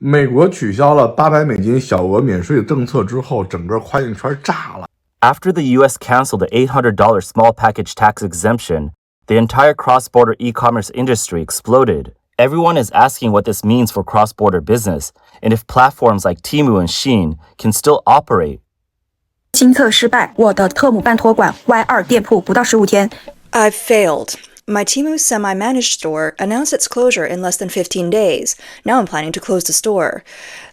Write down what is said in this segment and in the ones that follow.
美国取消了$800小额免税政策之后，整个跨境圈炸了。After the U.S. canceled the $800 small package tax exemption, the entire cross-border e-commerce industry exploded. Everyone is asking what this means for cross-border business, and if platforms like Temu and Shein can still operate. 新测失败，我的特姆办托管 Y2 店铺不到15天。I've failed. My Temu semi-managed store announced its closure in less than 15 days. Now I'm planning to close the store.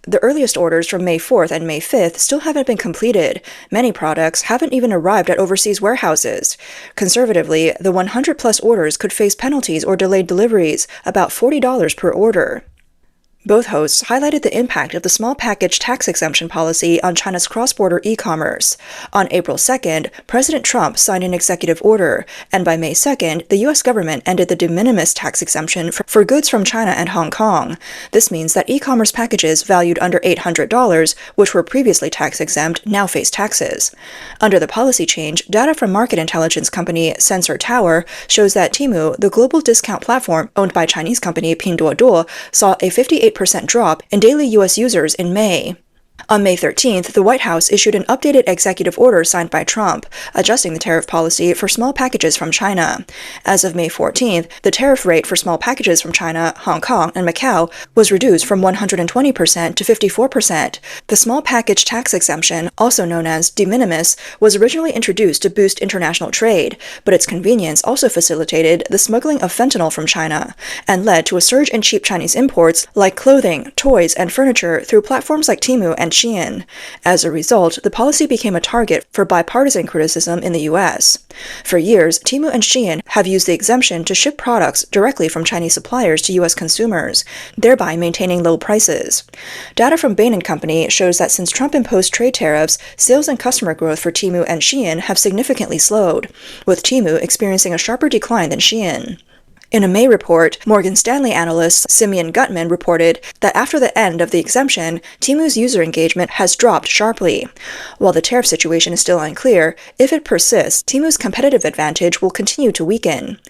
The earliest orders from May 4th and May 5th still haven't been completed. Many products haven't even arrived at overseas warehouses. Conservatively, the 100-plus orders could face penalties or delayed deliveries, about $40 per order. Both hosts highlighted the impact of the small package tax exemption policy on China's cross-border e-commerce. On April 2nd, President Trump signed an executive order, and by May 2nd, the U.S. government ended the Minimis tax exemption for goods from China and Hong Kong. This means that e-commerce packages valued under $800, which were previously tax-exempt, now face taxes. Under the policy change, data from market intelligence company Sensor Tower shows that Temu, the global discount platform owned by Chinese company Pinduoduo, saw a 58% drop in daily U.S. users in May. On May 13th, the White House issued an updated executive order signed by Trump, adjusting the tariff policy for small packages from China. As of May 14th, the tariff rate for small packages from China, Hong Kong, and Macau was reduced from 120% to 54%. The small package tax exemption, also known as de minimis, was originally introduced to boost international trade, but its convenience also facilitated the smuggling of fentanyl from China, and led to a surge in cheap Chinese imports like clothing, toys, and furniture through platforms like Temu and Shein. As a result, the policy became a target for bipartisan criticism in the U.S. For years, Temu and Shein have used the exemption to ship products directly from Chinese suppliers to U.S. consumers, thereby maintaining low prices. Data from Bain & Company shows that since Trump imposed trade tariffs, sales and customer growth for Temu and Shein have significantly slowed, with Temu experiencing a sharper decline than Shein. In a May report, Morgan Stanley analyst Simeon Gutman reported that after the end of the exemption, Temu's user engagement has dropped sharply. While the tariff situation is still unclear, if it persists, Temu's competitive advantage will continue to weaken.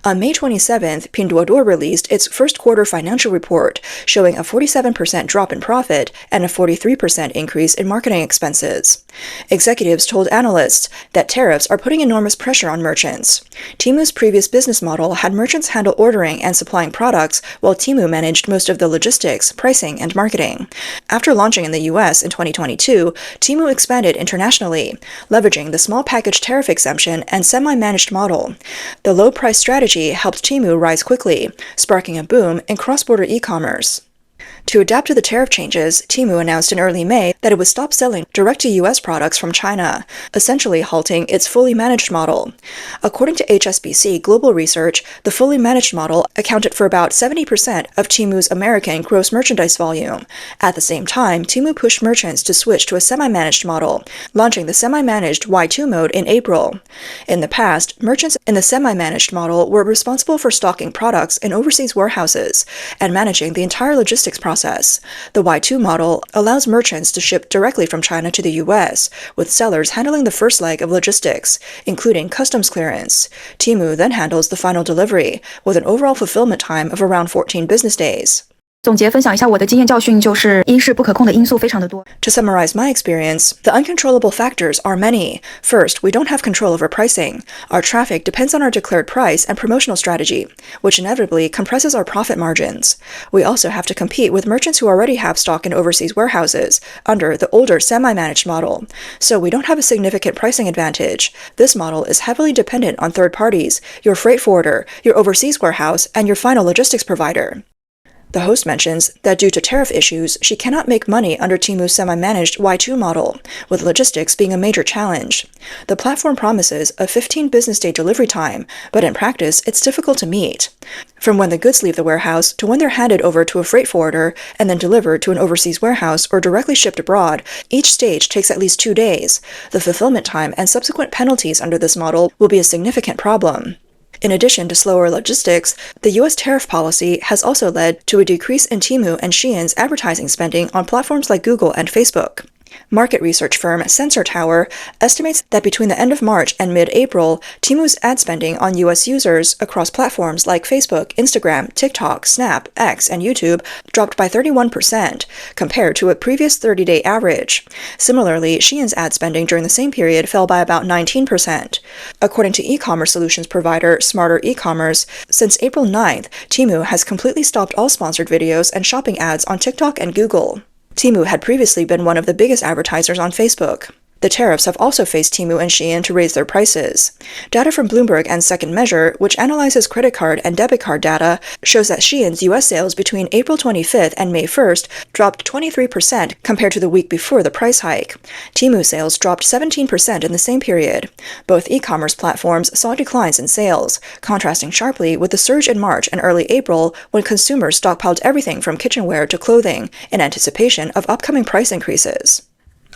On May 27th, Pinduoduo released its first quarter financial report, showing a 47% drop in profit and a 43% increase in marketing expenses. Executives told analysts that tariffs are putting enormous pressure on merchants. Temu's previous business model had merchants handle ordering and supplying products, while Temu managed most of the logistics, pricing, and marketing. After launching in the U.S. in 2022, Temu expanded internationally, leveraging the small package tariff exemption and semi-managed model. The low-price strategy helped Temu rise quickly, sparking a boom in cross-border e-commerce. To adapt to the tariff changes, Temu announced in early May that it would stop selling direct-to-U.S. products from China, essentially halting its fully managed model. According to HSBC Global Research, the fully managed model accounted for about 70% of Temu's American gross merchandise volume. At the same time, Temu pushed merchants to switch to a semi-managed model, launching the semi-managed Y2 mode in April. In the past, merchants in the semi-managed model were responsible for stocking products in overseas warehouses and managing the entire logistics process. The Y2 model allows merchants to ship directly from China to the U.S., with sellers handling the first leg of logistics, including customs clearance. Temu then handles the final delivery, with an overall fulfillment time of around 14 business days. 总结分享一下我的经验教训，就是一是不可控的因素非常的多。To summarize my experience, the uncontrollable factors are many. First, we don't have control over pricing. Our traffic depends on our declared price and promotional strategy, which inevitably compresses our profit margins. We also have to compete with merchants who already have stock in overseas warehouses under the older semi-managed model, so we don't have a significant pricing advantage. This model is heavily dependent on third parties, your freight forwarder, your overseas warehouse, and your final logistics provider. The host mentions that due to tariff issues, she cannot make money under Temu's semi-managed Y2 model, with logistics being a major challenge. The platform promises a 15 business day delivery time, but in practice, it's difficult to meet. From when the goods leave the warehouse to when they're handed over to a freight forwarder and then delivered to an overseas warehouse or directly shipped abroad, each stage takes at least 2 days. The fulfillment time and subsequent penalties under this model will be a significant problem. In addition to slower logistics, the U.S. tariff policy has also led to a decrease in Temu and Shein's advertising spending on platforms like Google and Facebook. Market research firm Sensor Tower estimates that between the end of March and mid-April, Temu's ad spending on U.S. users across platforms like Facebook, Instagram, TikTok, Snap, X, and YouTube dropped by 31%, compared to a previous 30-day average. Similarly, Shein's ad spending during the same period fell by about 19%. According to e-commerce solutions provider Smarter E-commerce, since April 9th, Temu has completely stopped all sponsored videos and shopping ads on TikTok and Google. Temu had previously been one of the biggest advertisers on Facebook. The tariffs have also faced Temu and Shein to raise their prices. Data from Bloomberg and Second Measure, which analyzes credit card and debit card data, shows that Shein's U.S. sales between April 25th and May 1st dropped 23% compared to the week before the price hike. Temu sales dropped 17% in the same period. Both e-commerce platforms saw declines in sales, contrasting sharply with the surge in March and early April when consumers stockpiled everything from kitchenware to clothing in anticipation of upcoming price increases.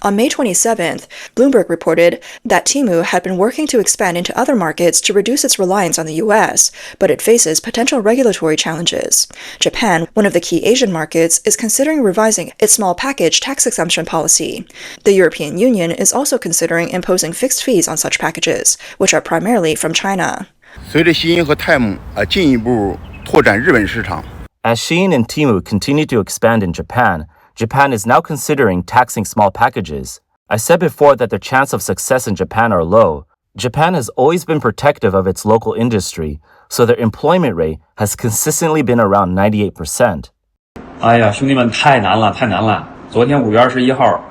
On May 27th, Bloomberg reported that Temu had been working to expand into other markets to reduce its reliance on the U.S., but it faces potential regulatory challenges. Japan, one of the key Asian markets, is considering revising its small package tax exemption policy. The European Union is also considering imposing fixed fees on such packages, which are primarily from China. 随着Shein和 Temu 进一步拓展日本市场 As Shein and Temu continue to expand in Japan is now considering taxing small packages. I said before that their chance of success in Japan are low. Japan has always been protective of its local industry, so their employment rate has consistently been around 98%. 哎呀，兄弟们，太难了，太难了！昨天5月21号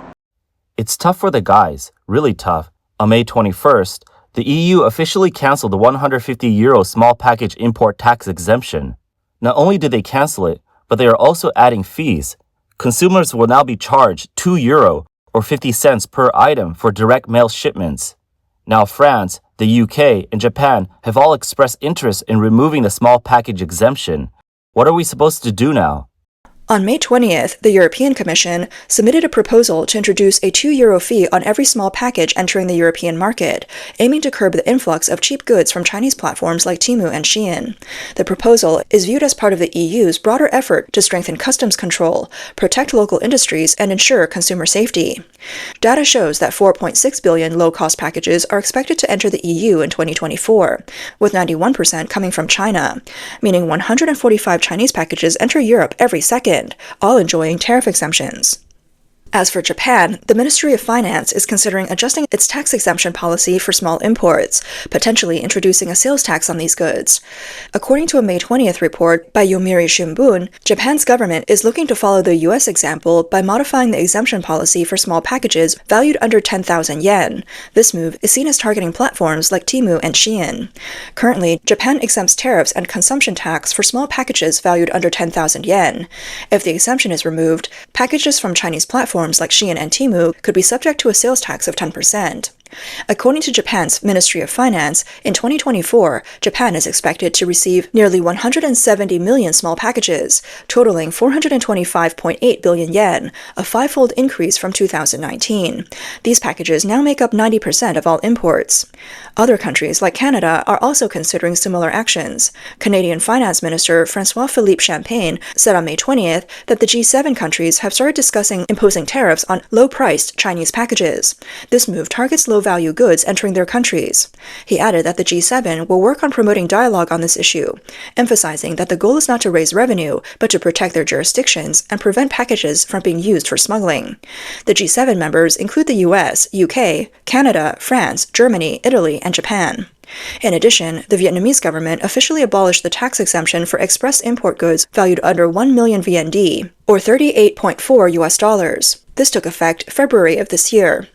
It's tough for the guys, really tough. On May 21st, the EU officially canceled the €150 small package import tax exemption. Not only did they cancel it, but they are also adding fees. Consumers will now be charged €2 or 50 cents per item for direct mail shipments. Now France, the UK, and Japan have all expressed interest in removing the small package exemption. What are we supposed to do now? On May 20th, the European Commission submitted a proposal to introduce a €2 fee on every small package entering the European market, aiming to curb the influx of cheap goods from Chinese platforms like Temu and Shein. The proposal is viewed as part of the EU's broader effort to strengthen customs control, protect local industries, and ensure consumer safety. Data shows that 4.6 billion low-cost packages are expected to enter the EU in 2024, with 91% coming from China, meaning 145 Chinese packages enter Europe every second, all enjoying tariff exemptions. As for Japan, the Ministry of Finance is considering adjusting its tax exemption policy for small imports, potentially introducing a sales tax on these goods. According to a May 20th report by Yomiuri Shimbun, Japan's government is looking to follow the U.S. example by modifying the exemption policy for small packages valued under 10,000 yen. This move is seen as targeting platforms like Temu and Shein. Currently, Japan exempts tariffs and consumption tax for small packages valued under 10,000 yen. If the exemption is removed, packages from Chinese platforms like Shein and Temu could be subject to a sales tax of 10%. According to Japan's Ministry of Finance, in 2024, Japan is expected to receive nearly 170 million small packages, totaling 425.8 billion yen, a five-fold increase from 2019. These packages now make up 90% of all imports. Other countries like Canada are also considering similar actions. Canadian Finance Minister François-Philippe Champagne said on May 20th that the G7 countries have started discussing imposing tariffs on low-priced Chinese packages. This move targets low-value goods entering their countries. He added that the G7 will work on promoting dialogue on this issue, emphasizing that the goal is not to raise revenue, but to protect their jurisdictions and prevent packages from being used for smuggling. The G7 members include the US, UK, Canada, France, Germany, Italy, and Japan. In addition, the Vietnamese government officially abolished the tax exemption for express import goods valued under 1 million VND, or $38.4. This took effect February of this year.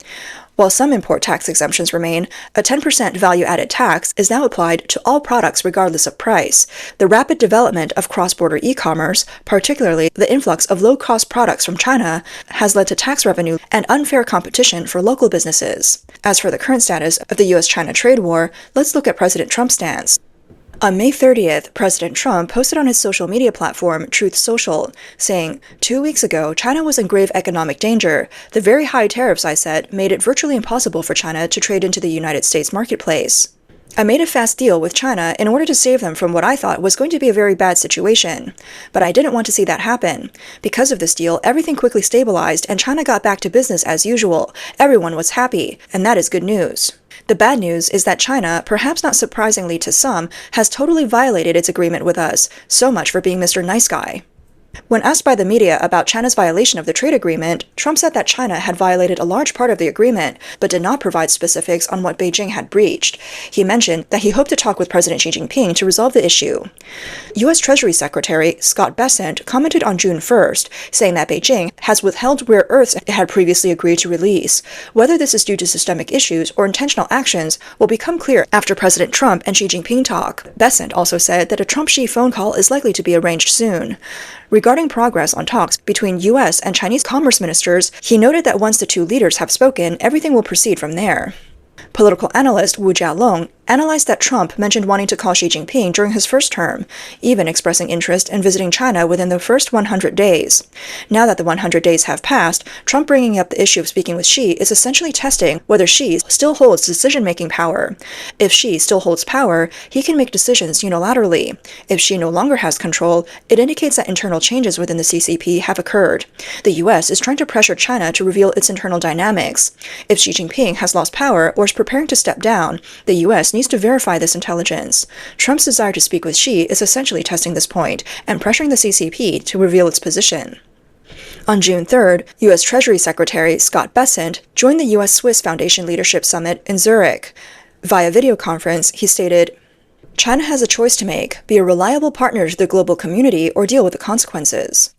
While some import tax exemptions remain, a 10% value-added tax is now applied to all products regardless of price. The rapid development of cross-border e-commerce, particularly the influx of low-cost products from China, has led to tax revenue and unfair competition for local businesses. As for the current status of the US-China trade war, let's look at President Trump's stance. On May 30th, President Trump posted on his social media platform, Truth Social, saying, 2 weeks ago, China was in grave economic danger. The very high tariffs, I said, made it virtually impossible for China to trade into the United States marketplace. I made a fast deal with China in order to save them from what I thought was going to be a very bad situation. But I didn't want to see that happen. Because of this deal, everything quickly stabilized and China got back to business as usual. Everyone was happy, and that is good news. The bad news is that China, perhaps not surprisingly to some, has totally violated its agreement with us. So much for being Mr. Nice Guy. When asked by the media about China's violation of the trade agreement, Trump said that China had violated a large part of the agreement, but did not provide specifics on what Beijing had breached. He mentioned that he hoped to talk with President Xi Jinping to resolve the issue. U.S. Treasury Secretary Scott Bessent commented on June 1st, saying that Beijing has withheld rare earths it had previously agreed to release. Whether this is due to systemic issues or intentional actions will become clear after President Trump and Xi Jinping talk. Bessent also said that a Trump-Xi phone call is likely to be arranged soon. Regarding progress on talks between U.S. and Chinese commerce ministers, he noted that once the two leaders have spoken, everything will proceed from there. Political analyst Wu Jialong analyzed that Trump mentioned wanting to call Xi Jinping during his first term, even expressing interest in visiting China within the first 100 days. Now that the 100 days have passed, Trump bringing up the issue of speaking with Xi is essentially testing whether Xi still holds decision-making power. If Xi still holds power, he can make decisions unilaterally. If Xi no longer has control, it indicates that internal changes within the CCP have occurred. The U.S. is trying to pressure China to reveal its internal dynamics. If Xi Jinping has lost power or is preparing to step down, the U.S. needs to verify this intelligence. Trump's desire to speak with Xi is essentially testing this point and pressuring the CCP to reveal its position. On June 3rd, U.S. Treasury Secretary Scott Bessent joined the U.S.-Swiss Foundation Leadership Summit in Zurich. Via video conference, he stated, "China has a choice to make, be a reliable partner to the global community or deal with the consequences."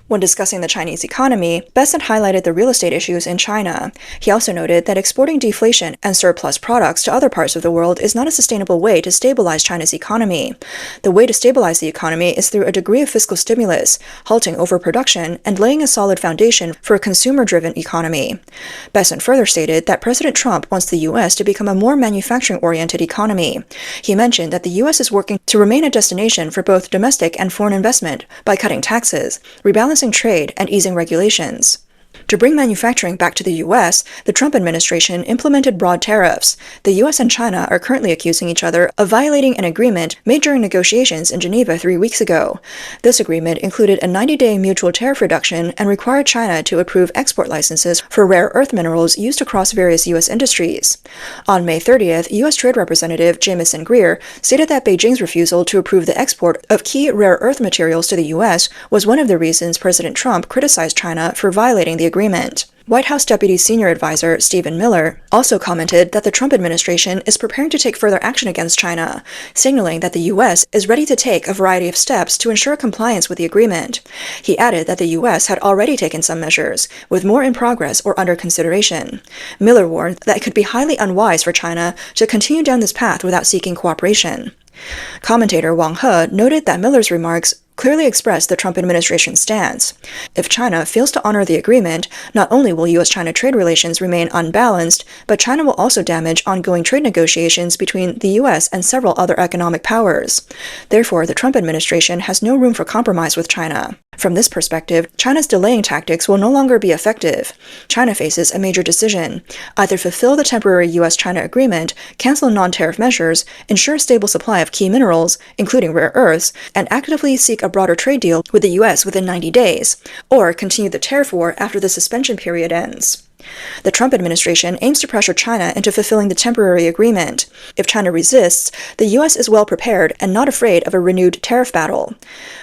When discussing the Chinese economy, Bessent highlighted the real estate issues in China. He also noted that exporting deflation and surplus products to other parts of the world is not a sustainable way to stabilize China's economy. The way to stabilize the economy is through a degree of fiscal stimulus, halting overproduction, and laying a solid foundation for a consumer-driven economy. Bessent further stated that President Trump wants the U.S. to become a more manufacturing-oriented economy. He mentioned that the U.S. is working to remain a destination for both domestic and foreign investment by cutting taxes, rebalancing trade, and easing regulations. To bring manufacturing back to the U.S., the Trump administration implemented broad tariffs. The U.S. and China are currently accusing each other of violating an agreement made during negotiations in Geneva 3 weeks ago. This agreement included a 90-day mutual tariff reduction and required China to approve export licenses for rare earth minerals used across various U.S. industries. On May 30th, U.S. Trade Representative Jamieson Greer stated that Beijing's refusal to approve the export of key rare earth materials to the U.S. was one of the reasons President Trump criticized China for violating the agreement. White House Deputy Senior Advisor Stephen Miller also commented that the Trump administration is preparing to take further action against China, signaling that the U.S. is ready to take a variety of steps to ensure compliance with the agreement. He added that the U.S. had already taken some measures, with more in progress or under consideration. Miller warned that it could be highly unwise for China to continue down this path without seeking cooperation. Commentator Wang He noted that Miller's remarks clearly expressed the Trump administration's stance. If China fails to honor the agreement, not only will U.S.-China trade relations remain unbalanced, but China will also damage ongoing trade negotiations between the U.S. and several other economic powers. Therefore, the Trump administration has no room for compromise with China. From this perspective, China's delaying tactics will no longer be effective. China faces a major decision: either fulfill the temporary U.S.-China agreement, cancel non-tariff measures, ensure a stable supply of key minerals, including rare earths, and actively seek a broader trade deal with the U.S. within 90 days, or continue the tariff war after the suspension period ends. The Trump administration aims to pressure China into fulfilling the temporary agreement. If China resists, the U.S. is well prepared and not afraid of a renewed tariff battle.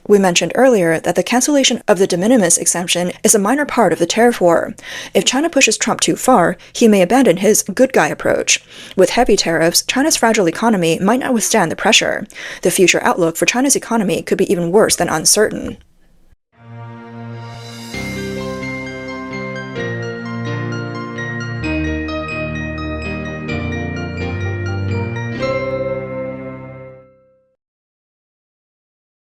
We mentioned earlier that the cancellation of the de minimis exemption is a minor part of the tariff war. If China pushes Trump too far, he may abandon his good guy approach. With heavy tariffs, China's fragile economy might not withstand the pressure. The future outlook for China's economy could be even worse than uncertain.